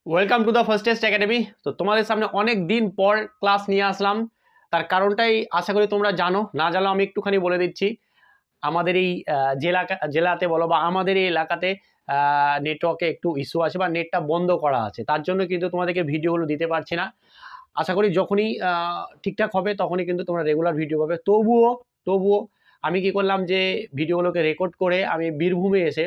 Welcome to the first test academy. তো তোমাদের সামনে অনেক দিন পর ক্লাস নিয়ে আসলাম। তার কারণটাই আশা করি তোমরা জানো, না জানলেও আমি একটুখানি বলে দিচ্ছি। আমাদের এই জেলাতে বলো বা আমাদের এই এলাকাতে নেটওয়ার্কে একটু ইস্যু আছে বা নেটটা বন্ধ করা আছে, তার জন্য কিন্তু তোমাদেরকে ভিডিওগুলো দিতে পারছি না। আশা করি যখনই ঠিকঠাক হবে তখনই কিন্তু তোমরা রেগুলার ভিডিও পাবে। তবুও আমি কি করলাম যে ভিডিওগুলোকে রেকর্ড করে আমি বীরভূমে এসে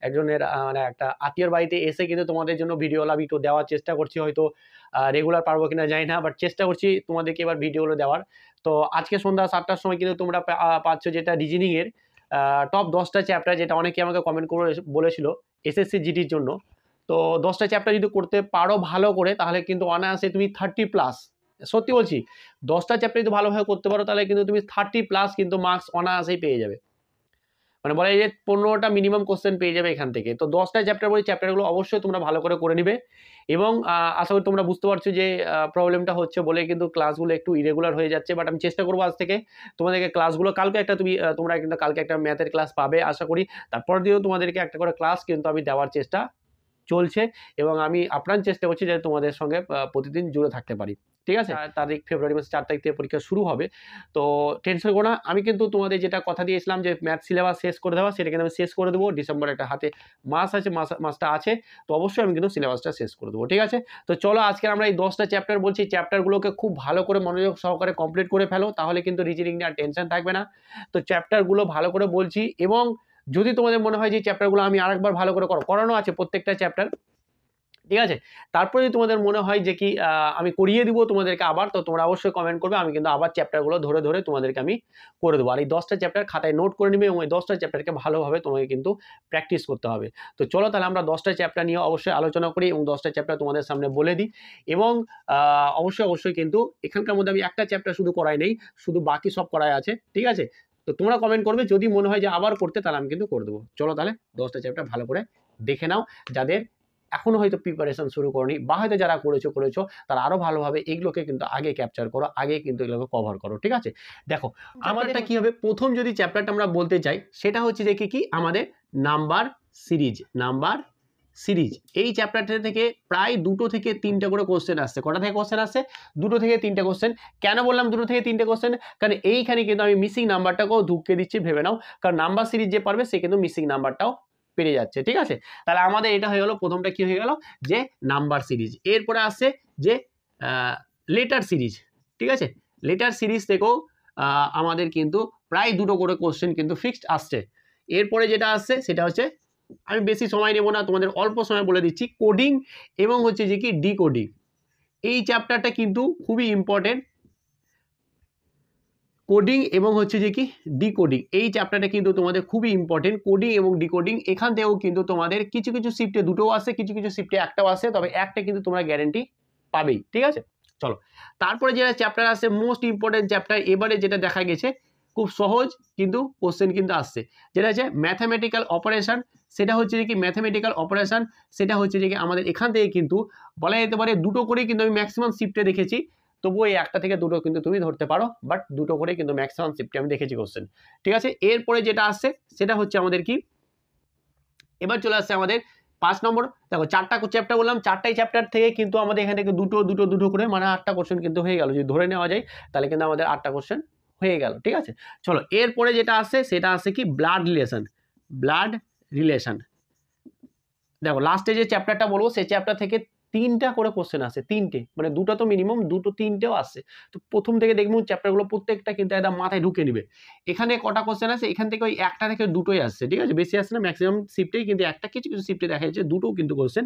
একজনের মানে একটা আত্মীয়র বাড়িতে এসে কিন্তু তোমাদের জন্য ভিডিওগুলো আমি একটু দেওয়ার চেষ্টা করছি। হয়তো রেগুলার পারবো কিনা জানি না, বাট চেষ্টা করছি তোমাদেরকে এবার ভিডিওগুলো দেওয়ার। তো আজকে সন্ধ্যা 7টার সময় কিন্তু তোমরা পাচ্ছ যেটা রিজনিংয়ের টপ 10টা চ্যাপ্টার, যেটা অনেকে আমাকে কমেন্ট করে বলেছিল এসএসসি জিডির জন্য। তো 10টা চ্যাপ্টার যদি করতে পারো ভালো করে, তাহলে কিন্তু অনায়াসে তুমি 30+, সত্যি বলছি, 10টা চ্যাপ্টার যদি ভালোভাবে করতে পারো তাহলে কিন্তু তুমি 30+ কিন্তু মার্কস অনায়াসেই পেয়ে যাবে। মানে বলা যায় যে 15টা মিনিমাম কোশ্চেন পেয়ে যাবে এখান থেকে। তো 10টা চ্যাপ্টার বলি, চ্যাপ্টারগুলো অবশ্যই তোমরা ভালো করে নিবে। এবং আশা করি তোমরা বুঝতে পারছো যে প্রবলেমটা হচ্ছে বলে কিন্তু ক্লাসগুলো একটু ইরেগুলার হয়ে যাচ্ছে। বাট আমি চেষ্টা করবো আজ থেকে তোমাদেরকে ক্লাসগুলো, কালকে একটা তোমরা কিন্তু কালকে একটা ম্যাথের ক্লাস পাবে আশা করি। তারপর দিয়েও তোমাদেরকে একটা করে ক্লাস কিন্তু আমি দেওয়ার চেষ্টা চলছে, এবং আমি আপ্রাণ চেষ্টা করছি যে তোমাদের সঙ্গে প্রতিদিন জুড়ে থাকতে পারি। ঠিক আছে? ফেব্রুয়ারি মাসের 4 তারিখ থেকে পরীক্ষা শুরু হবে। তো টেনশন করো না, আমি কিন্তু তোমাদের যেটা কথা দিয়েছিলাম যে ম্যাথ সিলেবাস শেষ করে দেওয়া, সেটা কিন্তু আমি শেষ করে দেবো। ডিসেম্বরে একটা হাতে মাস আছে, মাসটা আছে, তো অবশ্যই আমি কিন্তু সিলেবাসটা শেষ করে দেবো। ঠিক আছে? তো চলো আজকে আমরা এই 10টা চ্যাপ্টার বলছি, চ্যাপ্টারগুলোকে খুব ভালো করে মনোযোগ সহকারে কমপ্লিট করে ফেলো, তাহলে কিন্তু রিজনিং নিয়ে আর টেনশন থাকবে না। তো চ্যাপ্টারগুলো ভালো করে বলছি, এবং যদি তোমাদের মনে হয় যে চ্যাপ্টারগুলো আমি আরেকবার ভালো করে করানো আছে প্রত্যেকটা চ্যাপ্টার, ঠিক আছে, তারপরে যদি তোমাদের মনে হয় যে কি আমি করিয়ে দিব তোমাদেরকে আবার, তো তোমরা অবশ্যই কমেন্ট করবে, আমি কিন্তু আবার চ্যাপ্টারগুলো ধরে তোমাদেরকে আমি করে দেবো। আর এই 10টা চ্যাপ্টার খাতায় নোট করে নিবে, এবং এই 10টা চ্যাপ্টারকে ভালোভাবে তোমাকে কিন্তু প্র্যাকটিস করতে হবে। তো চলো তাহলে আমরা 10টা চ্যাপ্টার নিয়ে অবশ্যই আলোচনা করি, এবং 10টা চ্যাপ্টার তোমাদের সামনে বলে দিই। এবং অবশ্যই কিন্তু এখানকার মধ্যে আমি একটা চ্যাপ্টার শুধু করাই নেই, শুধু বাকি সব করাই আছে। ঠিক আছে? তো তোমরা কমেন্ট করবে, যদি মনে হয় যে আবার করতে, তাহলে আমি কিন্তু করে দেবো। চলো তাহলে 10টা চ্যাপ্টার ভালো করে দেখে নাও। যাদের এখনো হয়তো প্রিপারেশন শুরু করনি, বা হয়তো যারা করেছো তারা আরো ভালোভাবে এগুলোকে কিন্তু আগে ক্যাপচার করো, আগে কিন্তু এগুলোকে কভার করো। ঠিক আছে? দেখো আমাদেরটা কি হবে, প্রথম যদি চ্যাপ্টারটা আমরা বলতে চাই, সেটা হচ্ছে যে কি আমাদের নাম্বার সিরিজ। এই চ্যাপ্টারটা থেকে প্রায় 2 থেকে 3টে করে কোশ্চেন আসছে। কটা থেকে কোশ্চেন আসছে? 2 থেকে 3টে কোশ্চেন। কেন বললাম 2 থেকে 3টে কোশ্চেন? কারণ এইখানে কিন্তু আমি মিসিং নাম্বারটাকেও ঢুকিয়ে দিচ্ছি, ভেবে নাও। কারণ নাম্বার সিরিজ যে পারবে সে কিন্তু মিসিং নাম্বারটাও পেরে যাচ্ছে। ঠিক আছে? তাহলে আমাদের এটা হয়ে গেল, প্রথমটা কি হয়ে গেল, যে নাম্বার সিরিজ। এরপরে আসছে যে লেটার সিরিজ। ঠিক আছে? লেটার সিরিজ থেকেও আমাদের কিন্তু প্রায় 2টো করে কোশ্চেন কিন্তু ফিক্সড আসছে। এরপরে যেটা আসছে সেটা হচ্ছে, আমি বেশি সময় নেব না, তোমাদের অল্প সময় বলে দিচ্ছি, কোডিং এবং হচ্ছে যে কি ডিকোডিং। এই চ্যাপ্টারটা কিন্তু খুবই ইম্পর্টেন্ট। কোডিং এবং হচ্ছে যে কি ডিকোডিং, এই চ্যাপ্টারটা কিন্তু তোমাদের খুবই ইম্পর্টেন্ট। কোডিং এবং ডিকোডিং, এখান থেকেও কিন্তু তোমাদের কিছু শিফটে 2টো আসে, কিছু শিফটে একটাও আসে, তবে একটা কিন্তু তোমরা গ্যারেন্টি পাবেই। ঠিক আছে? চলো তারপরে যেটা চ্যাপ্টার আসে, মোস্ট ইম্পর্টেন্ট চ্যাপ্টার, এবারে যেটা দেখা গেছে খুব সহজ কিন্তু কোশ্চেন কিন্তু আসছে, যেটা হচ্ছে ম্যাথামেটিক্যাল অপারেশন। সেটা হচ্ছে যে কি ম্যাথামেটিক্যাল অপারেশন, সেটা হচ্ছে যে কি আমাদের এখান থেকে কিন্তু বলা যেতে পারে 2টো করেই কিন্তু আমি ম্যাক্সিমাম শিফটে দেখেছি। তবুও এই একটা থেকে 2টো কিন্তু তুমি ধরতে পারো, বাট 2টো করে কিন্তু ম্যাক্সিমাম শিফটে আমি দেখেছি কোশ্চেন। ঠিক আছে? এরপরে যেটা আসছে সেটা হচ্ছে আমাদের কি, এবার চলে আসছে আমাদের 5 নম্বর। দেখো 4টা চ্যাপ্টার বললাম, 4টাই চ্যাপ্টার থেকে কিন্তু আমাদের এখান থেকে দুটো করে মানে 8টা কোশ্চেন কিন্তু হয়ে গেল। যদি ধরে নেওয়া যায় তাহলে কিন্তু আমাদের 8টা কোশ্চেন হয়ে গেল। ঠিক আছে? চলো এরপরে যেটা আসছে সেটা আসছে কি ব্লাড রিলেশন। দেখো লাস্টে যে চ্যাপ্টারটা বলবো সেই চ্যাপ্টার থেকে 3টা করে কোশ্চেন আসে, 3টে, মানে 2টা তো মিনিমাম, 3টেও আসছে। তো প্রথম থেকে দেখবো চ্যাপ্টারগুলো প্রত্যেকটা কিন্তু একদম মাথায় ঢুকে নিবে। এখানে কটা কোশ্চেন আছে? এখান থেকে ওই একটা থেকে 2টোই আসছে। ঠিক আছে? বেশি আসছে না, ম্যাক্সিমাম শিফটেই কিন্তু একটা, কিছু শিফটে দেখা যাচ্ছে 2টোও কিন্তু কোশ্চেন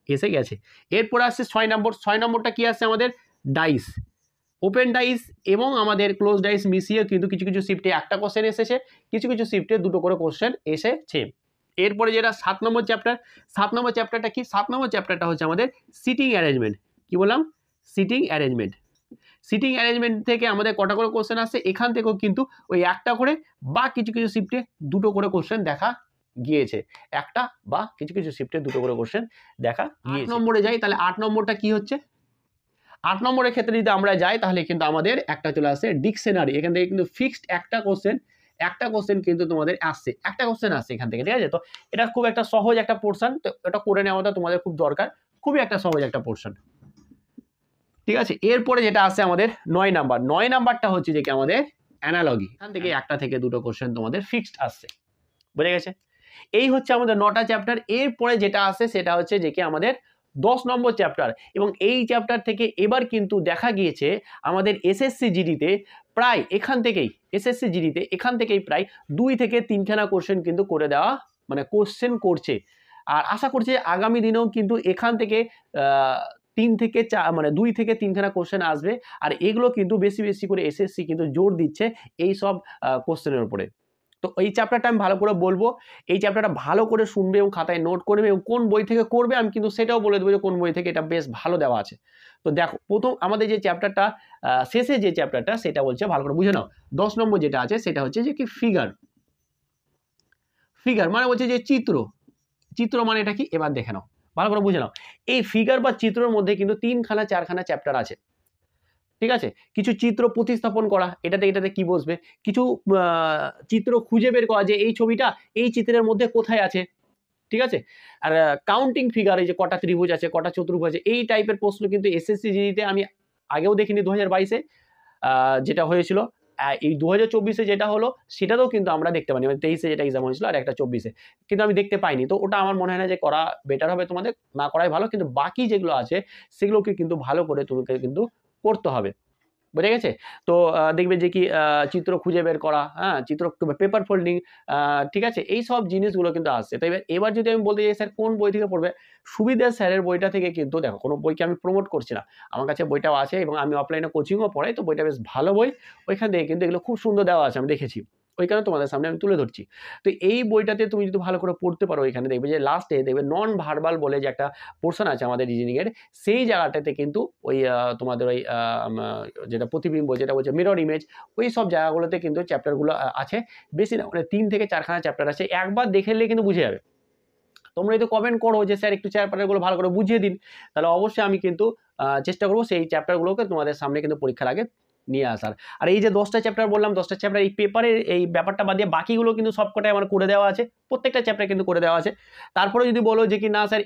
এসে গেছে। এরপর আসছে 6 নম্বর। 6 নম্বরটা কি আসছে আমাদের? ডাইস, ওপেন ডাইস এবং আমাদের ক্লোজ ডাইস মিশিয়ে কিন্তু কিছু শিফটে একটা কোশ্চেন এসেছে, কিছু শিফটে 2টো করে কোশ্চেন এসেছে। এরপরে যেটা 7 নম্বর চ্যাপ্টার, 7 নম্বর চ্যাপ্টারটা কি? 7 নম্বর চ্যাপ্টারটা হচ্ছে আমাদের সিটিং অ্যারেঞ্জমেন্ট। কি বললাম? সিটিং অ্যারেঞ্জমেন্ট থেকে আমাদের কটা করে কোশ্চেন আসছে? এখান থেকেও কিন্তু ওই একটা করে বা কিছু শিফটে 2টো করে কোশ্চেন দেখা গিয়েছে। একটা বা কিছু শিফটে 2টো করে কোশ্চেন দেখা গিয়েছে। 8 নম্বরে যাই, তাহলে 8 নম্বরটা কি হচ্ছে? 8 নম্বরের ক্ষেত্রে যদি আমরা যাই তাহলে কিন্তু আমাদের একটা চলে আসছে ডিকশনারি। এখান থেকে কিন্তু ফিক্সড একটা কোশ্চেন কিন্তু তোমাদের আসছে, একটা কোশ্চেন আসছে এখান থেকে। ঠিক আছে? তো এটা খুব একটা সহজ একটা পোর্শন, তো এটা করে নেওয়াটা তোমাদের খুব দরকার, খুবই একটা সহজ একটা পোর্শন। ঠিক আছে, এরপরে যেটা আছে আমাদের 9 নাম্বার। 9 নাম্বারটা হচ্ছে যে কি আমাদের অ্যানালজি। এখান থেকে একটা থেকে দুটো কোশ্চেন তোমাদের ফিক্সড আসছে, বুঝে গেছে? এই হচ্ছে আমাদের 9টা চ্যাপ্টার। এরপরে যেটা আছে সেটা হচ্ছে যে কি আমাদের 10 নম্বর চ্যাপ্টার, এবং এই চ্যাপ্টার থেকে এবার কিন্তু দেখা গিয়েছে আমাদের এসএসসি জিডিতে প্রায় এখান থেকেই প্রায় 2 থেকে 3খানা কোশ্চেন কিন্তু করে দেওয়া, মানে কোশ্চেন করছে। আর আশা করছি আগামী দিনেও কিন্তু এখান থেকে 3 থেকে 4 মানে 2 থেকে 3খানা কোশ্চেন আসবে। আর এগুলো কিন্তু বেশি বেশি করে এসএসসি কিন্তু জোর দিচ্ছে এই সব কোশ্চেনের উপরে। তো এই চ্যাপ্টারটা আমি ভালো করে বলবো, এই চ্যাপ্টারটা ভালো করে শুনবে এবং খাতায় নোট করবে, এবং কোন বই থেকে করবে আমি কিন্তু সেটাও বলে দেবো যে কোন বই থেকে এটা বেশ ভালো দেওয়া আছে। তো দেখো, প্রথম আমাদের যে চ্যাপ্টারটা শেষে যে চ্যাপ্টারটা সেটা বলছে, ভালো করে বুঝে নাও। 10 নম্বর যেটা আছে সেটা হচ্ছে যে কি ফিগার মানে বলছে যে চিত্র মানে এটা কি এবার দেখে নাও, ভালো করে বুঝে নাও। এই ফিগার বা চিত্রের মধ্যে কিন্তু 3খানা 4খানা চ্যাপ্টার আছে, ঠিক আছে? কিছু চিত্র প্রতিস্থাপন করা, এটাতে কি বসবে, কিছু চিত্র খুঁজে বের করা যে এই ছবিটা এই চিত্রের মধ্যে কোথায় আছে, ঠিক আছে? আর কাউন্টিং ফিগার, এই যে কটা ত্রিভুজ আছে, কটা চতুর্ভুজ আছে, এই টাইপের প্রশ্ন কিন্তু এসএসসি জিডিতে আমি আগেও দেখিনি 2022-এ যেটা হয়েছিল। এই 2024-এ যেটা হলো সেটাতেও কিন্তু আমরা দেখতে পাইনি, মানে 23-এ যেটা এক্সাম হয়েছিল আর একটা 24-এ, কিন্তু আমি দেখতে পাইনি। তো ওটা আমার মনে হয় না যে করা বেটার হবে, তোমাদের না করাই ভালো। কিন্তু বাকি যেগুলো আছে সেগুলোকে কিন্তু ভালো করে তোমাকে কিন্তু করতে হবে, বুঝে গেছে? তো দেখবে যে কি চিত্র খুঁজে বের করা, হ্যাঁ, চিত্র পেপার ফোল্ডিং, ঠিক আছে? এই সব জিনিসগুলো কিন্তু আসছে। তো এবার যদি আমি বলতে চাই স্যার কোন বই থেকে পড়বে, সুবিধা স্যারের বইটা থেকে কিন্তু দেখো, কোনো বইকে আমি প্রমোট করছি না, আমার কাছে বইটাও আছে এবং আমি অফলাইনে কোচিংও পড়াই, তো বইটা বেশ ভালো বই। ওইখান থেকে কিন্তু এগুলো খুব সুন্দর দেওয়া আছে, আমি দেখেছি, ওই কারণে তোমাদের সামনে আমি তুলে ধরছি। তো এই বইটাতে তুমি যদি ভালো করে পড়তে পারো, এখানে দেখবে যে লাস্টে দেখবে নন ভার্বাল বলে যে একটা পোর্শন আছে আমাদের রিজনিংয়ের, সেই জায়গাটাতে কিন্তু ওই তোমাদের ওই যেটা প্রতিবিম্ব, যেটা বলছে মিরর ইমেজ, ওই সব জায়গাগুলোতে কিন্তু চ্যাপ্টারগুলো আছে। বেশি না, মানে 3 থেকে 4খানা চ্যাপ্টার আছে, একবার দেখে নিলে কিন্তু বুঝে যাবে। তোমরা যদি কমেন্ট করো যে স্যার একটু চ্যাপ্টারগুলো ভালো করে বুঝিয়ে দিন, তাহলে অবশ্যই আমি কিন্তু চেষ্টা করবো সেই চ্যাপ্টারগুলোকে তোমাদের সামনে কিন্তু পরীক্ষার আগে নিয়ে আসার। আর এই যে 10টা চ্যাপ্টার বললাম, 10টা চ্যাপ্টার এই পেপারের এই ব্যাপারটা বাদ দিয়ে বাকিগুলো কিন্তু সবকটাই আমার করে দেওয়া আছে, প্রত্যেকটা চ্যাপ্টার কিন্তু করে দেওয়া আছে। তারপরে যদি বলো যে কি না স্যার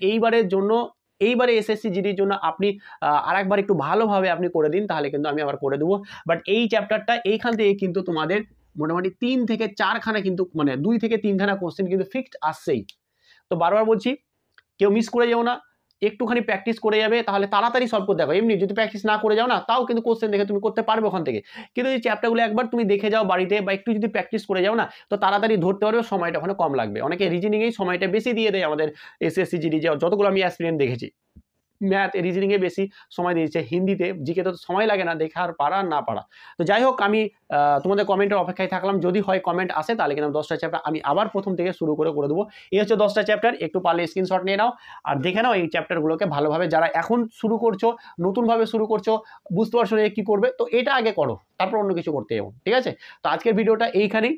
এইবারে এসএসসি জিডির জন্য আপনি আরেকবার একটু ভালোভাবে আপনি করে দিন, তাহলে কিন্তু আমি আবার করে দেবো। বাট এই চ্যাপ্টারটা এইখান থেকে কিন্তু তোমাদের মোটামুটি 3 থেকে 4খানা কিন্তু, মানে 2 থেকে 3খানা কোশ্চেন কিন্তু ফিক্সড আসছেই। তো বারবার বলছি, কেউ মিস করে যাও না, একটুখানি প্র্যাকটিস করে যাবে, তাহলে তাড়াতাড়ি সলভ করতে পারবে। এমনি যদি প্র্যাকটিস না করে যাও না, তাও কিন্তু কোশ্চেন দেখে তুমি করতে পারবে ওখান থেকে। কিন্তু এই চ্যাপ্টারগুলো একবার তুমি দেখে যাও বাড়িতে, বা একটু যদি প্র্যাকটিস করে যাও না, তো তাড়াতাড়ি ধরতে পারবে, সময়টা ওখানে কম লাগবে। অনেকে রিজনিংয়েই সময়টা বেশি দিয়ে দেয়, আমাদের এসএসসি জিডি যতগুলো আমি অ্যাসপিরেন্ট দেখেছি, ম্যাথ রিজনিংয়ে বেশি সময় দিয়েছে, হিন্দিতে জিকে তো সময় লাগে না, দেখার পারা না পারা। তো যাই হোক, আমি তোমাদের কমেন্টের অপেক্ষায় থাকলাম, যদি হয় কমেন্ট আসে তাহলে কিন্তু 10টা চ্যাপ্টার আমি আবার প্রথম থেকে শুরু করে দেবো। এই হচ্ছে 10টা চ্যাপ্টার, একটু পারলে স্ক্রিনশট নিয়ে নাও আর দেখে নাও এই চ্যাপ্টারগুলোকে ভালোভাবে। যারা এখন শুরু করছো, নতুনভাবে শুরু করছো, বুঝতে পারছো না কী করবে, তো এটা আগে করো, তারপর অন্য কিছু করতে যাবো, ঠিক আছে? তো আজকের ভিডিওটা এইখানেই।